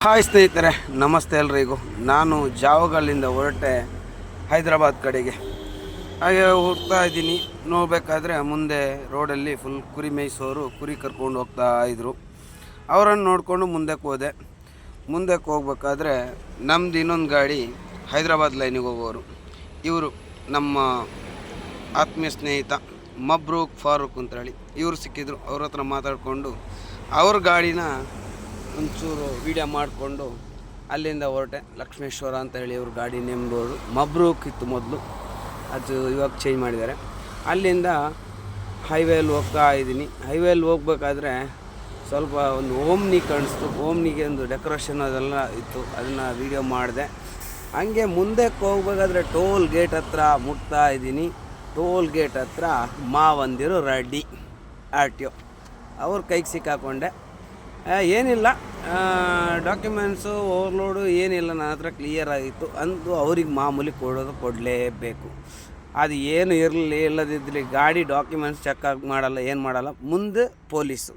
Hi ಸ್ನೇಹಿತರೆ, ನಮಸ್ತೆ ಎಲ್ರಿಗೂ. ನಾನು ಜಾವಗಲ್ಲಿಂದ ಹೊರಟೆ ಹೈದರಾಬಾದ್ ಕಡೆಗೆ. ಹಾಗೆ ಹೋಗ್ತಾ ಇದ್ದೀನಿ. ನೋಡಬೇಕಾದ್ರೆ ಮುಂದೆ ರೋಡಲ್ಲಿ ಫುಲ್ ಕುರಿ ಮೇಯಿಸೋರು ಕುರಿ ಕರ್ಕೊಂಡು ಹೋಗ್ತಾ ಇದ್ದರು. ಅವರನ್ನು ನೋಡಿಕೊಂಡು ಮುಂದಕ್ಕೆ ಹೋಗ್ಬೇಕಾದ್ರೆ ನಮ್ಮದು ಇನ್ನೊಂದು ಗಾಡಿ ಹೈದರಾಬಾದ್ ಲೈನಿಗೆ ಹೋಗೋರು. ಇವರು ನಮ್ಮ ಆತ್ಮೀಯ ಸ್ನೇಹಿತ ಮಬ್ರೂಕ್ ಫಾರೂಕ್ ಅಂತೇಳಿ ಇವರು ಸಿಕ್ಕಿದ್ರು. ಅವ್ರ ಹತ್ರ ಮಾತಾಡಿಕೊಂಡು ಅವ್ರ ಗಾಡಿನ ಒಂಚೂರು ವೀಡಿಯೋ ಮಾಡಿಕೊಂಡು ಅಲ್ಲಿಂದ ಹೊರಟೆ. ಲಕ್ಷ್ಮೇಶ್ವರ ಅಂತ ಹೇಳಿ ಇವ್ರ ಗಾಡಿ ನೇಮ್ಬೋದು. ಮಬ್ರೂಕ್ ಇತ್ತು ಮೊದಲು, ಅದು ಇವಾಗ ಚೇಂಜ್ ಮಾಡಿದ್ದಾರೆ. ಅಲ್ಲಿಂದ ಹೈವೇಲಿ ಹೋಗ್ತಾ ಇದ್ದೀನಿ. ಹೈವೇಲಿ ಹೋಗ್ಬೇಕಾದ್ರೆ ಸ್ವಲ್ಪ ಒಂದು ಓಮ್ನಿ ಕಾಣಿಸ್ತು. ಓಮ್ನಿಗೆ ಒಂದು ಡೆಕೋರೇಷನ್ ಅದೆಲ್ಲ ಇತ್ತು, ಅದನ್ನು ವೀಡಿಯೋ ಮಾಡಿದೆ. ಹಂಗೆ ಮುಂದಕ್ಕೆ ಹೋಗ್ಬೇಕಾದ್ರೆ ಟೋಲ್ ಗೇಟ್ ಹತ್ರ ಮುಟ್ತಾ ಇದ್ದೀನಿ. ಟೋಲ್ ಗೇಟ್ ಹತ್ರ ಮಾವಂದಿರು ರೆಡಿ RTO ಅವ್ರ ಕೈಗೆ ಸಿಕ್ಕಾಕೊಂಡೆ. ಏನಿಲ್ಲ, ಡಾಕ್ಯುಮೆಂಟ್ಸು ಓವರ್ಲೋಡು ಏನಿಲ್ಲ, ನನ್ನ ಹತ್ರ ಕ್ಲಿಯರ್ ಆಗಿತ್ತು. ಅಂದು ಅವ್ರಿಗೆ ಮಾಮೂಲಿ ಕೊಡಲೇಬೇಕು. ಅದು ಏನು ಇರಲಿ ಇಲ್ಲದಿದ್ದಲ್ಲಿ ಗಾಡಿ ಡಾಕ್ಯುಮೆಂಟ್ಸ್ ಚೆಕ್ ಮಾಡಲ್ಲ, ಏನು ಮಾಡಲ್ಲ. ಮುಂದೆ ಪೊಲೀಸು,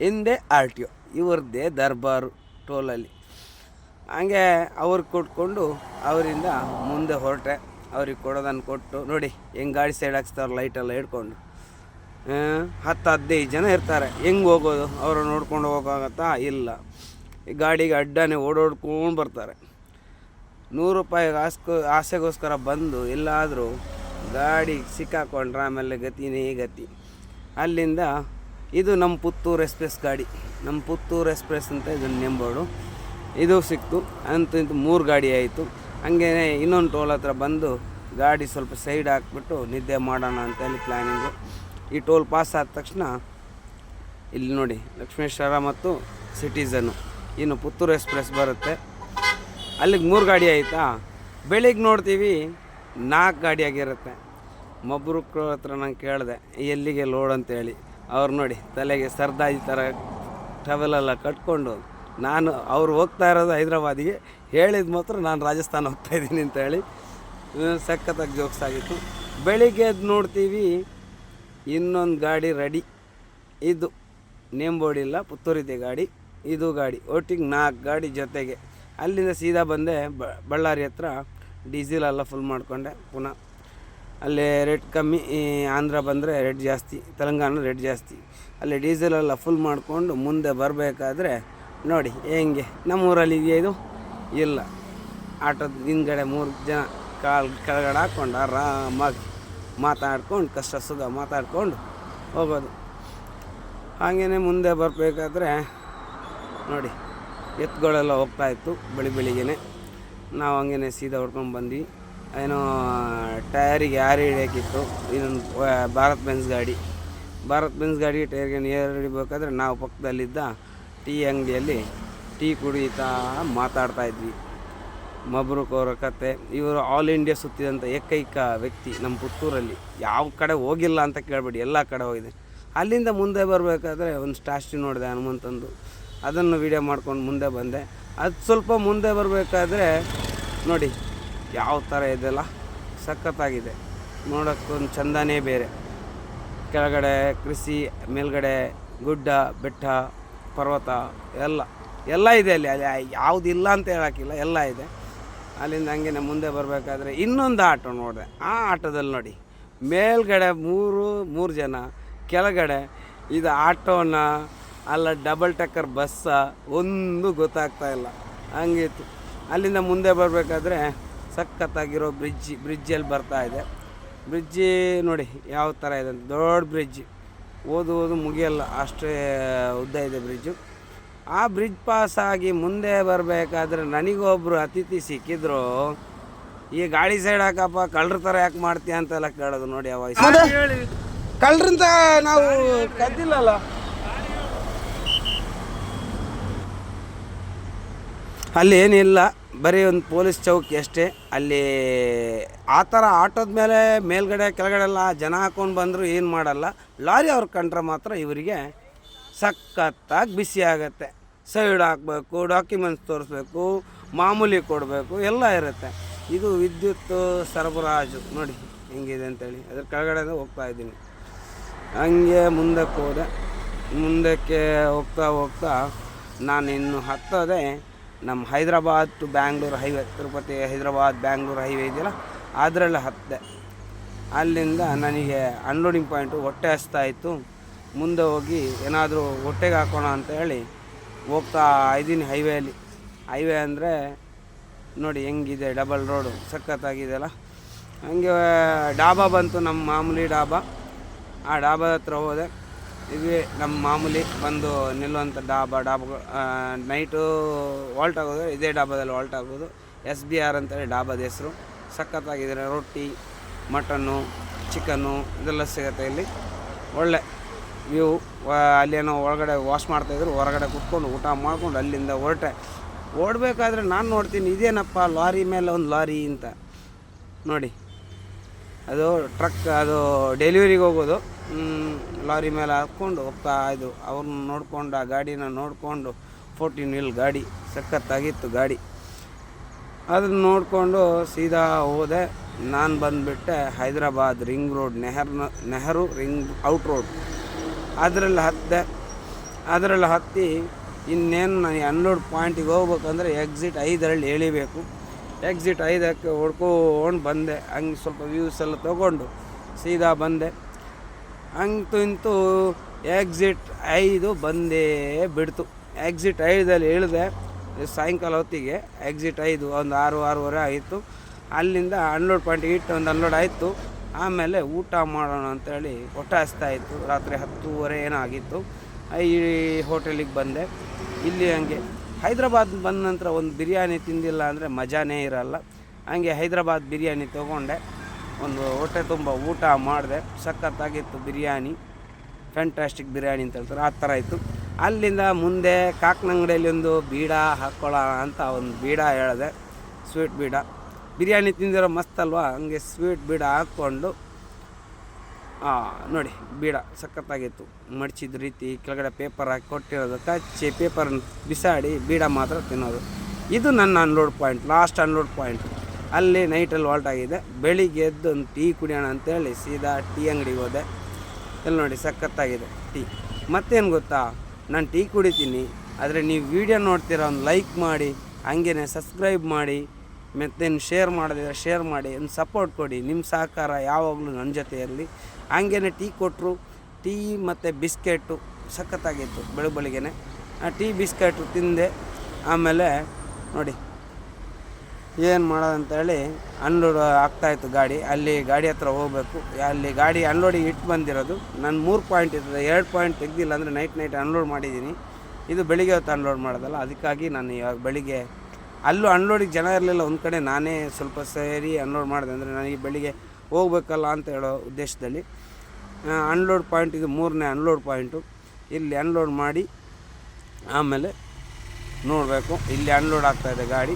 ಹಿಂದೆ RTO, ಇವ್ರದ್ದೇ ದರ್ಬಾರು ಟೋಲಲ್ಲಿ. ಹಂಗೆ ಅವ್ರಿಗೆ ಕೊಟ್ಕೊಂಡು ಅವರಿಂದ ಮುಂದೆ ಹೊರಟೆ. ಅವ್ರಿಗೆ ಕೊಡೋದನ್ನು ಕೊಟ್ಟು ನೋಡಿ ಹೆಂಗೆ ಗಾಡಿ ಸೈಡ್ ಹಾಕ್ಸ್ತಾರೆ ಲೈಟೆಲ್ಲ ಹಿಡ್ಕೊಂಡು. 10-15 ಜನ ಇರ್ತಾರೆ. ಹೆಂಗೆ ಹೋಗೋದು? ಅವರು ನೋಡ್ಕೊಂಡು ಹೋಗೋಕ್ಕಾಗತ್ತಾ? ಇಲ್ಲ. ಈ ಗಾಡಿಗೆ ಅಡ್ಡನೇ ಓಡೋಡ್ಕೊಂಡು ಬರ್ತಾರೆ. 100 ರೂಪಾಯಿ ಆಸೆಗೋಸ್ಕರ ಬಂದು ಎಲ್ಲಾದರೂ ಗಾಡಿ ಸಿಕ್ಕಾಕೊಂಡ್ರೆ ಆಮೇಲೆ ಗತಿನೇ ಗತಿ. ಅಲ್ಲಿಂದ ಇದು ನಮ್ಮ ಪುತ್ತೂರು ಎಕ್ಸ್ಪ್ರೆಸ್ ಗಾಡಿ, ನಮ್ಮ ಪುತ್ತೂರು ಎಕ್ಸ್ಪ್ರೆಸ್ ಅಂತ ಇದನ್ನು ನೆಂಬೋಡು. ಇದು ಸಿಕ್ತು. ಅಂತೂ ಇಂತು 3 ಗಾಡಿ ಆಯಿತು. ಹಂಗೇ ಇನ್ನೊಂದು ಟೋಲ್ ಹತ್ರ ಬಂದು ಗಾಡಿ ಸ್ವಲ್ಪ ಸೈಡ್ ಹಾಕ್ಬಿಟ್ಟು ನಿದ್ದೆ ಮಾಡೋಣ ಅಂತೇಳಿ ಪ್ಲ್ಯಾನಿಂಗು. ಈ ಟೋಲ್ ಪಾಸ್ ಆದ ತಕ್ಷಣ ಇಲ್ಲಿ ನೋಡಿ ಲಕ್ಷ್ಮೇಶ್ವರ ಮತ್ತು ಸಿಟಿಸನ್ನು, ಇನ್ನು ಪುತ್ತೂರು ಎಕ್ಸ್ಪ್ರೆಸ್ ಬರುತ್ತೆ. ಅಲ್ಲಿಗೆ 3 ಗಾಡಿ ಆಯಿತಾ. ಬೆಳಿಗ್ಗೆ ನೋಡ್ತೀವಿ 4 ಗಾಡಿ ಆಗಿರುತ್ತೆ. ಮಬ್ರೂಕ್ ಹತ್ರ ನಾನು ಕೇಳಿದೆ ಎಲ್ಲಿಗೆ ಲೋಡ್ ಅಂತೇಳಿ. ಅವ್ರು ನೋಡಿ ತಲೆಗೆ ಸರ್ದಾಯಿ ಥರ ಟವೆಲೆಲ್ಲ ಕಟ್ಕೊಂಡು, ನಾನು ಅವ್ರು ಹೋಗ್ತಾ ಇರೋದು ಹೈದ್ರಾಬಾದಿಗೆ, ಹೇಳಿದ ಮಾತ್ರ ನಾನು ರಾಜಸ್ಥಾನ ಹೋಗ್ತಾಯಿದ್ದೀನಿ ಅಂತೇಳಿ ಸಖತ್ತಾಗಿ ಜೋಕ್ಸ್ ಆಗಿತ್ತು. ಬೆಳಿಗ್ಗೆ ಎದ್ದು ನೋಡ್ತೀವಿ ಇನ್ನೊಂದು ಗಾಡಿ ರೆಡಿ. ಇದು ನೇಮ್ ಬೋರ್ಡ್ ಇಲ್ಲ, ಪುತ್ತೂರಿದೆ ಗಾಡಿ, ಇದು ಗಾಡಿ, ಒಟ್ಟಿಗೆ 4 ಗಾಡಿ ಜೊತೆಗೆ. ಅಲ್ಲಿಂದ ಸೀದಾ ಬಂದೆ ಬಳ್ಳಾರಿ ಹತ್ರ. ಡೀಸೆಲೆಲ್ಲ ಫುಲ್ ಮಾಡಿಕೊಂಡೆ. ಪುನಃ ಅಲ್ಲೇ ರೇಟ್ ಕಮ್ಮಿ, ಆಂಧ್ರ ಬಂದರೆ ರೇಟ್ ಜಾಸ್ತಿ, ತೆಲಂಗಾಣ ರೇಟ್ ಜಾಸ್ತಿ. ಅಲ್ಲಿ ಡೀಸೆಲೆಲ್ಲ ಫುಲ್ ಮಾಡಿಕೊಂಡು ಮುಂದೆ ಬರಬೇಕಾದ್ರೆ ನೋಡಿ ಹೆಂಗೆ ನಮ್ಮೂರಲ್ಲಿ ಇದೆಯಾ ಇದು? ಇಲ್ಲ. ಆಟೋದ ಹಿಂದ್ಗಡೆ 3 ಜನ ಕೆಳಗಡೆ ಹಾಕ್ಕೊಂಡು ಆರಾಮಾಗಿ ಮಾತಾಡ್ಕೊಂಡು ಕಷ್ಟ ಸುಖ ಮಾತಾಡ್ಕೊಂಡು ಹೋಗೋದು. ಹಾಗೇ ಮುಂದೆ ಬರಬೇಕಾದ್ರೆ ನೋಡಿ ಎತ್ತುಗಳೆಲ್ಲ ಹೋಗ್ತಾಯಿತ್ತು ಬೆಳಿಗ್ಗೆನೆ. ನಾವು ಹಂಗೇ ಸೀದಾ ಹೊಡ್ಕೊಂಡು ಬಂದ್ವಿ. ಏನೋ ಟಯರಿಗೆ ಯಾರು ಹಿಡಿಯೋಕ್ಕಿತ್ತು. ಇದೊಂದು ಭಾರತ್ ಬೆನ್ಸ್ ಗಾಡಿ ಟೈರ್ಗೆ ನೀರು ಹಿಡಿಬೇಕಾದ್ರೆ ನಾವು ಪಕ್ಕದಲ್ಲಿದ್ದ ಟೀ ಅಂಗಡಿಯಲ್ಲಿ ಟೀ ಕುಡಿತಾ ಮಾತಾಡ್ತಾಯಿದ್ವಿ. ಮಬ್ರೂಕ್ ಅವರ ಕತೆ. ಇವರು ಆಲ್ ಇಂಡಿಯಾ ಸುತ್ತಿದಂಥ ಏಕೈಕ ವ್ಯಕ್ತಿ ನಮ್ಮ ಪುತ್ತೂರಲ್ಲಿ. ಯಾವ ಕಡೆ ಹೋಗಿಲ್ಲ ಅಂತ ಕೇಳಬೇಡಿ, ಎಲ್ಲ ಕಡೆ ಹೋಗಿದೆ. ಅಲ್ಲಿಂದ ಮುಂದೆ ಬರಬೇಕಾದ್ರೆ ಒಂದು ಸ್ಟ್ಯಾಚ್ಯೂ ನೋಡಿದೆ ಹನುಮಂತಂದು, ಅದನ್ನು ವೀಡಿಯೋ ಮಾಡ್ಕೊಂಡು ಮುಂದೆ ಬಂದೆ. ಅದು ಸ್ವಲ್ಪ ಮುಂದೆ ಬರಬೇಕಾದ್ರೆ ನೋಡಿ ಯಾವ ಥರ ಇದೆಲ್ಲ ಸಖತ್ತಾಗಿದೆ. ನೋಡೋಕ್ಕೊಂದು ಚಂದನೇ ಬೇರೆ. ಕೆಳಗಡೆ ಕೃಷಿ, ಮೇಲ್ಗಡೆ ಗುಡ್ಡ ಬೆಟ್ಟ ಪರ್ವತ ಎಲ್ಲ ಇದೆ ಅಲ್ಲಿ. ಯಾವುದಿಲ್ಲ ಅಂತ ಹೇಳೋಕ್ಕಿಲ್ಲ, ಎಲ್ಲ ಇದೆ. ಅಲ್ಲಿಂದ ಹಂಗೆ ಮುಂದೆ ಬರಬೇಕಾದ್ರೆ ಇನ್ನೊಂದು ಆಟೋ ನೋಡಿದೆ. ಆ ಆಟೋದಲ್ಲಿ ನೋಡಿ ಮೇಲ್ಗಡೆ 3 ಜನ, ಕೆಳಗಡೆ ಇದು ಆಟೋನ ಅಲ್ಲ ಡಬಲ್ ಟಕ್ಕರ್ ಬಸ್ಸ, ಒಂದು ಗೊತ್ತಾಗ್ತಾ ಇಲ್ಲ, ಹಂಗಿತ್ತು. ಅಲ್ಲಿಂದ ಮುಂದೆ ಬರಬೇಕಾದ್ರೆ ಸಖತ್ತಾಗಿರೋ ಬ್ರಿಡ್ಜಲ್ಲಿ ಬರ್ತಾ ಇದೆ. ಬ್ರಿಡ್ಜಿ ನೋಡಿ ಯಾವ ಥರ ಇದೆ ಅಂತ. ದೊಡ್ಡ ಬ್ರಿಡ್ಜ್, ಓದು ಮುಗಿಯಲ್ಲ, ಅಷ್ಟೇ ಉದ್ದ ಇದೆ ಬ್ರಿಡ್ಜು. ಆ ಬ್ರಿಡ್ಜ್ ಪಾಸಾಗಿ ಮುಂದೆ ಬರಬೇಕಾದ್ರೆ ನನಗೊಬ್ಬರು ಅತಿಥಿ ಸಿಕ್ಕಿದ್ರು. ಈ ಗಾಡಿ ಸೈಡ್ ಹಾಕಪ್ಪ, ಕಳ್ಳರ ಥರ ಯಾಕೆ ಮಾಡ್ತೀಯ ಅಂತೆಲ್ಲ ಕೇಳೋದು ನೋಡಿ. ಆ ವಯಸ್ಸು ಕಳ್ಳರಂತ ನಾವು ಕದ್ದಿಲ್ಲಲ್ಲ. ಅಲ್ಲಿ ಏನಿಲ್ಲ, ಬರೀ ಒಂದು ಪೊಲೀಸ್ ಚೌಕಿ ಅಷ್ಟೇ. ಅಲ್ಲಿ ಆ ಥರ ಆಟೋದ ಮೇಲೆ ಮೇಲ್ಗಡೆ ಕೆಳಗಡೆ ಎಲ್ಲ ಜನ ಹಾಕ್ಕೊಂಡು ಬಂದರೂ ಏನು ಮಾಡಲ್ಲ. ಲಾರಿ ಅವ್ರು ಕಂಡ್ರೆ ಮಾತ್ರ ಇವರಿಗೆ ಸಖತ್ತಾಗಿ ಬಿಸಿ ಆಗುತ್ತೆ. ಸೈಡ್ ಹಾಕಬೇಕು, ಡಾಕ್ಯುಮೆಂಟ್ಸ್ ತೋರಿಸ್ಬೇಕು, ಮಾಮೂಲಿ ಕೊಡಬೇಕು, ಎಲ್ಲ ಇರುತ್ತೆ. ಇದು ವಿದ್ಯುತ್ ಸರಬರಾಜು ನೋಡಿ ಹೆಂಗಿದೆ ಅಂತೇಳಿ. ಅದ್ರ ಕೆಳಗಡೆ ಹೋಗ್ತಾಯಿದ್ದೀನಿ. ಹಂಗೆ ಮುಂದಕ್ಕೆ ಹೋದೆ. ಮುಂದಕ್ಕೆ ಹೋಗ್ತಾ ನಾನು ಇನ್ನು ಹತ್ತದೆ ನಮ್ಮ Hyderabad to Bangalore highway, Tirupati Hyderabad Bangalore highway ಇದೆಯಲ್ಲ ಅದರಲ್ಲಿ ಹತ್ತಿದೆ. ಅಲ್ಲಿಂದ ನನಗೆ ಅನ್ಲೋಡಿಂಗ್ ಪಾಯಿಂಟು ಹೊಟ್ಟೆ ಹಸ್ತಾಯಿತ್ತು. ಮುಂದೆ ಹೋಗಿ ಏನಾದರೂ ಹೊಟ್ಟೆಗೆ ಹಾಕೋಣ ಅಂತ ಹೇಳಿ ಹೋಗ್ತಾ ಇದ್ದೀನಿ ಹೈವೇ ಅಂದರೆ ನೋಡಿ ಹೆಂಗಿದೆ, ಡಬಲ್ ರೋಡು ಸಖತ್ತಾಗಿದೆಯಲ್ಲ. ಹಂಗೆ ಡಾಬಾ ಬಂತು, ನಮ್ಮ ಮಾಮೂಲಿ ಡಾಬಾ. ಆ ಡಾಬಾದ ಹತ್ರ ಹೋದೆ. ಇದೇ ನಮ್ಮ ಮಾಮೂಲಿ ಬಂದು ನಿಲ್ಲುವಂಥ ಡಾಬಾ. ನೈಟು ವಾಲ್ಟ್ ಆಗೋದು ಇದೇ ಡಾಬಾದಲ್ಲಿ ವಾಲ್ಟ್ ಆಗೋದು. SBR ಅಂತೇಳಿ ಡಾಬಾದ ಹೆಸರು. ಸಖತ್ತಾಗಿದೆ. ರೊಟ್ಟಿ, ಮಟನ್ನು, ಚಿಕನ್ನು ಇದೆಲ್ಲ ಸಿಗುತ್ತೆ ಇಲ್ಲಿ. ಒಳ್ಳೆ ವ್ಯೂ. ಅಲ್ಲೇನೋ ಒಳಗಡೆ ವಾಶ್ ಮಾಡ್ತಾಯಿದ್ರು, ಹೊರಗಡೆ ಕುತ್ಕೊಂಡು ಊಟ ಮಾಡ್ಕೊಂಡು ಅಲ್ಲಿಂದ ಓಡಬೇಕಾದ್ರೆ ನಾನು ನೋಡ್ತೀನಿ ಇದೇನಪ್ಪ ಲಾರಿ ಮೇಲೆ ಒಂದು ಲಾರಿ ಅಂತ ನೋಡಿ. ಅದು ಟ್ರಕ್, ಅದು ಡೆಲಿವರಿಗೆ ಹೋಗೋದು. ಲಾರಿ ಮೇಲೆ ಹಾಕ್ಕೊಂಡು ಹೋಗ್ತಾ ಇದ್ದು. ಅವ್ರನ್ನ ನೋಡ್ಕೊಂಡು ಆ ಗಾಡಿನ ನೋಡಿಕೊಂಡು 14 ವೀಲ್ ಗಾಡಿ ಸಖತ್ತಾಗಿತ್ತು ಗಾಡಿ. ಅದನ್ನು ನೋಡಿಕೊಂಡು ಸೀದಾ ಹೋದೆ. ನಾನು ಬಂದುಬಿಟ್ಟೆ Hyderabad ring road, Nehru ring out road ಅದರಲ್ಲಿ ಹತ್ತಿ ಇನ್ನೇನು ನಾನು ಅನ್ಲೋಡ್ ಪಾಯಿಂಟಿಗೆ ಹೋಗ್ಬೇಕಂದ್ರೆ ಎಕ್ಸಿಟ್ 5ರಲ್ಲಿ ಎಳಿಬೇಕು. ಎಕ್ಸಿಟ್ 5ಕ್ಕೆ ಹೊಡ್ಕೊಂಡು ಬಂದೆ. ಹಂಗೆ ಸ್ವಲ್ಪ ವ್ಯೂಸ್ ಎಲ್ಲ ತೊಗೊಂಡು ಸೀದಾ ಬಂದೆ. ಹಂಗೆ ಇಂತೂ ಎಕ್ಸಿಟ್ 5 ಬಂದೇ ಬಿಡ್ತು. ಎಕ್ಸಿಟ್ 5ದಲ್ಲಿ ಇಳಿದೆ ಸಾಯಂಕಾಲ ಹೊತ್ತಿಗೆ. ಎಕ್ಸಿಟ್ 5 ಒಂದು 6-6:30 ಆಯಿತು. ಅಲ್ಲಿಂದ ಅನ್ಲೋಡ್ ಪಾಯಿಂಟಿಗೆ ಇಟ್ಟು ಒಂದು ಅನ್ಲೋಡ್ ಆಯಿತು. ಆಮೇಲೆ ಊಟ ಮಾಡೋಣ ಅಂತೇಳಿ ಹೊಟ್ಟೆ ಹಸ್ತಾಯಿತ್ತು. ರಾತ್ರಿ 10:30 ಏನೋ ಆಗಿತ್ತು. ಈ ಹೋಟೆಲಿಗೆ ಬಂದೆ. ಇಲ್ಲಿ ಹಂಗೆ ಹೈದ್ರಾಬಾದ್ ಬಂದ ನಂತರ ಒಂದು ಬಿರಿಯಾನಿ ತಿಂದಿಲ್ಲ ಅಂದರೆ ಮಜಾನೇ ಇರಲ್ಲ. ಹಂಗೆ ಹೈದ್ರಾಬಾದ್ ಬಿರಿಯಾನಿ ತೊಗೊಂಡೆ. ಒಂದು ಹೊಟ್ಟೆ ತುಂಬ ಊಟ ಮಾಡಿದೆ. ಸಖತ್ತಾಗಿತ್ತು ಬಿರಿಯಾನಿ. ಫ್ಯಾಂಟಾಸ್ಟಿಕ್ ಬಿರಿಯಾನಿ ಅಂತ ಹೇಳ್ತಾರೆ, ಆ ಥರ ಇತ್ತು. ಅಲ್ಲಿಂದ ಮುಂದೆ ಕಾಕನಂಗಡಿಯಲ್ಲಿ ಒಂದು ಬೀಡ ಹಾಕ್ಕೊಳ್ಳೋಣ ಅಂತ ಒಂದು ಬೀಡ ಹೇಳಿದೆ, ಸ್ವೀಟ್ ಬೀಡ. ಬಿರಿಯಾನಿ ತಿಂದಿರೋ ಮಸ್ತ್ ಅಲ್ವಾ, ಹಂಗೆ ಸ್ವೀಟ್ ಬೀಡ ಹಾಕ್ಕೊಂಡು ನೋಡಿ ಬೀಡ ಸಖತ್ತಾಗಿತ್ತು. ಮಡಚಿದ ರೀತಿ ಕೆಳಗಡೆ ಪೇಪರ್ ಹಾಕಿ ಕೊಟ್ಟಿರೋದು, ಕಚ್ಚಿ ಪೇಪರನ್ನು ಬಿಸಾಡಿ ಬೀಡ ಮಾತ್ರ ತಿನ್ನೋದು. ಇದು ನನ್ನ unload point, last unload point. ಅಲ್ಲಿ ನೈಟಲ್ಲಿ ವಾಲ್ಟ್ ಆಗಿದೆ. ಬೆಳಿಗ್ಗೆ ಎದ್ದು ಒಂದು ಟೀ ಕುಡಿಯೋಣ ಅಂತೇಳಿ ಸೀದಾ ಟೀ ಅಂಗಡಿಗೆ ಹೋದೆ. ಇಲ್ಲಿ ನೋಡಿ ಸಖತ್ತಾಗಿದೆ ಟೀ. ಮತ್ತೇನು ಗೊತ್ತಾ, ನಾನು ಟೀ ಕುಡಿತೀನಿ, ಆದರೆ ನೀವು ವೀಡಿಯೋ ನೋಡ್ತೀರ ಒಂದು ಲೈಕ್ ಮಾಡಿ, ಹಂಗೇ ಸಬ್ಸ್ಕ್ರೈಬ್ ಮಾಡಿ, ಮತ್ತೇನು ಶೇರ್ ಮಾಡಿದ್ರೆ ಶೇರ್ ಮಾಡಿ, ಒಂದು ಸಪೋರ್ಟ್ ಕೊಡಿ. ನಿಮ್ಮ ಸಹಕಾರ ಯಾವಾಗಲೂ ನನ್ನ ಜೊತೆ ಇರಲಿ. ಹಂಗೇ ಟೀ ಕೊಟ್ಟರು. ಟೀ ಮತ್ತು ಬಿಸ್ಕೆಟು ಸಖತ್ತಾಗಿತ್ತು. ಬೆಳಗ್ಗೆನೆ ಆ ಟೀ ಬಿಸ್ಕೆಟು ತಿಂದೆ. ಆಮೇಲೆ ನೋಡಿ ಏನು ಮಾಡೋದಂತೇಳಿ ಅನ್ಲೋಡ್ ಆಗ್ತಾಯಿತ್ತು ಗಾಡಿ. ಅಲ್ಲಿ ಗಾಡಿ ಹತ್ರ ಹೋಗಬೇಕು. ಅಲ್ಲಿ ಗಾಡಿ ಅನ್ಲೋಡಿಗೆ ಇಟ್ಟು ಬಂದಿರೋದು. ನಾನು 3 ಪಾಯಿಂಟ್ ಇರ್ತದೆ, 2 ಪಾಯಿಂಟ್ ತೆಗ್ದಿಲ್ಲ ಅಂದರೆ ನೈಟ್ ಅನ್ಲೋಡ್ ಮಾಡಿದ್ದೀನಿ. ಇದು ಬೆಳಿಗ್ಗೆ ಹೊತ್ತು ಅನ್ಲೋಡ್ ಮಾಡೋದಲ್ಲ, ಅದಕ್ಕಾಗಿ ನಾನು ಇವಾಗ ಬೆಳಿಗ್ಗೆ ಅಲ್ಲೂ ಅನ್ಲೋಡಿಗೆ ಜನ ಇರಲಿಲ್ಲ. ಒಂದು ಕಡೆ ನಾನೇ ಸ್ವಲ್ಪ ಸೇರಿ ಅನ್ಲೋಡ್ ಮಾಡಿದೆ. ಅಂದರೆ ನನಗೆ ಬೆಳಿಗ್ಗೆ ಹೋಗ್ಬೇಕಲ್ಲ ಅಂತ ಹೇಳೋ ಉದ್ದೇಶದಲ್ಲಿ ಅನ್ಲೋಡ್ ಪಾಯಿಂಟ್ ಇದು 3ನೇ ಅನ್ಲೋಡ್ ಪಾಯಿಂಟು. ಇಲ್ಲಿ ಅನ್ಲೋಡ್ ಮಾಡಿ ಆಮೇಲೆ ನೋಡಬೇಕು. ಇಲ್ಲಿ ಅನ್ಲೋಡ್ ಆಗ್ತಾಯಿದೆ ಗಾಡಿ.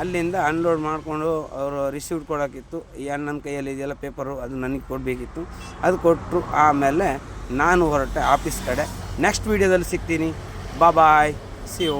ಅಲ್ಲಿಂದ ಅನ್ಲೋಡ್ ಮಾಡಿಕೊಂಡು ಅವರು ರಿಸೀವ್ಟ್ ಕೊಡೋಕ್ಕಿತ್ತು. ಈ ಅಣ್ಣನ ಕೈಯಲ್ಲಿ ಇದೆಲ್ಲ ಪೇಪರು, ಅದು ನನಗೆ ಕೊಡಬೇಕಿತ್ತು. ಅದು ಕೊಟ್ಟರು. ಆಮೇಲೆ ನಾನು ಹೊರಟೆ ಆಫೀಸ್ ಕಡೆ. ನೆಕ್ಸ್ಟ್ ವೀಡಿಯೋದಲ್ಲಿ ಸಿಗ್ತೀನಿ. ಬಾಯ್, ಸಿ ಯು.